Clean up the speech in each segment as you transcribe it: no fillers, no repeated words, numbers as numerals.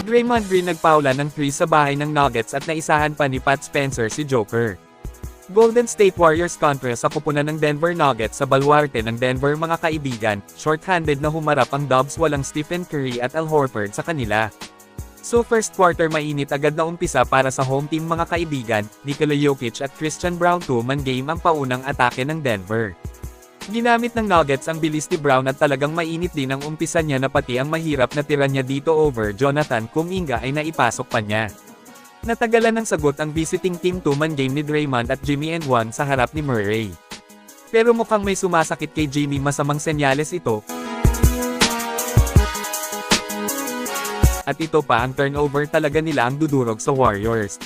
Draymond Green nagpaula ng 3 sa bahay ng Nuggets at naisahan pa ni Pat Spencer si Joker. Golden State Warriors kontra sa kupunan ng Denver Nuggets sa baluarte ng Denver mga kaibigan, short-handed na humarap ang Dubs walang Stephen Curry at Al Horford sa kanila. So first quarter mainit agad na umpisa para sa home team mga kaibigan, Nikola Jokic at Christian Braun 2-man game ang paunang atake ng Denver. Ginamit ng Nuggets ang bilis ni Brown at talagang mainit din ang umpisa niya na pati ang mahirap na tira niya dito over Jonathan Kuminga ay naipasok pa niya. Natagalan ng sagot ang visiting team 2-man game ni Draymond at Jimmy and Juan sa harap ni Murray. Pero mukhang may sumasakit kay Jimmy, masamang senyales ito. At ito pa ang turnover talaga nila ang dudurog sa Warriors.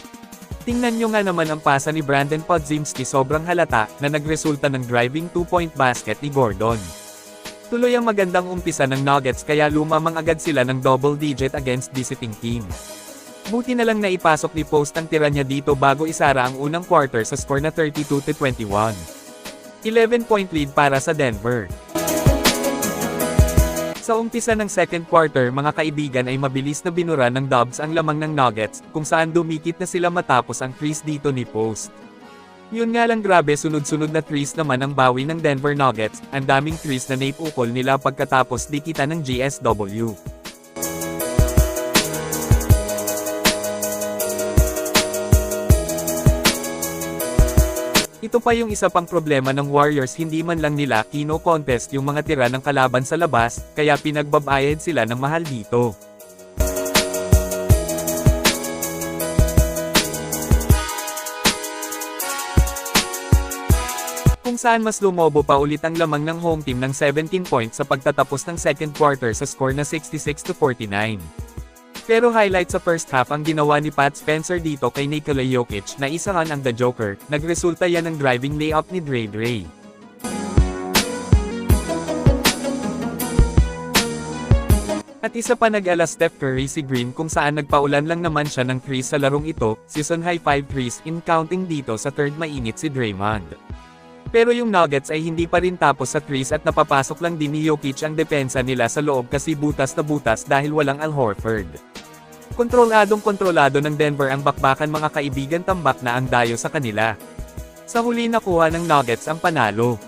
Tingnan nyo nga naman ang pasa ni Brandon Podziemski, sobrang halata, na nagresulta ng driving 2-point basket ni Gordon. Tuloy ang magandang umpisa ng Nuggets kaya lumamang agad sila ng double digit against visiting team. Buti na lang naipasok ni Post ang tira niya dito bago isara ang unang quarter sa score na 32-21. 11-point lead para sa Denver. Sa umpisa ng second quarter mga kaibigan ay mabilis na binura ng Dubs ang lamang ng Nuggets, kung saan dumikit na sila matapos ang threes dito ni Post. Yun nga lang, grabe, sunod-sunod na threes naman ang bawi ng Denver Nuggets, ang daming threes na naipukol nila pagkatapos dikita ng GSW. Ito pa yung isa pang problema ng Warriors, hindi man lang nila kino-contest yung mga tira ng kalaban sa labas, kaya pinagbabayad sila ng mahal dito. Kung saan mas lumobo pa ulit ang lamang ng home team ng 17 points sa pagtatapos ng second quarter sa score na 66-49. Pero highlight sa first half ang ginawa ni Pat Spencer dito kay Nikola Jokic na isahan ang The Joker, nagresulta yan ng driving layup ni Dre. At isa pa nag-ala Steph Curry si Green, kung saan nagpaulan lang naman siya ng 3 sa larong ito, season high 5 threes in counting dito sa third mainit si Draymond. Pero yung Nuggets ay hindi pa rin tapos sa threes at napapasok lang din ni Jokic ang depensa nila sa loob kasi butas na butas dahil walang Al Horford. Kontrolado ng Denver ang bakbakan mga kaibigan, tambak na ang dayo sa kanila. Sa huli nakuha ng Nuggets ang panalo.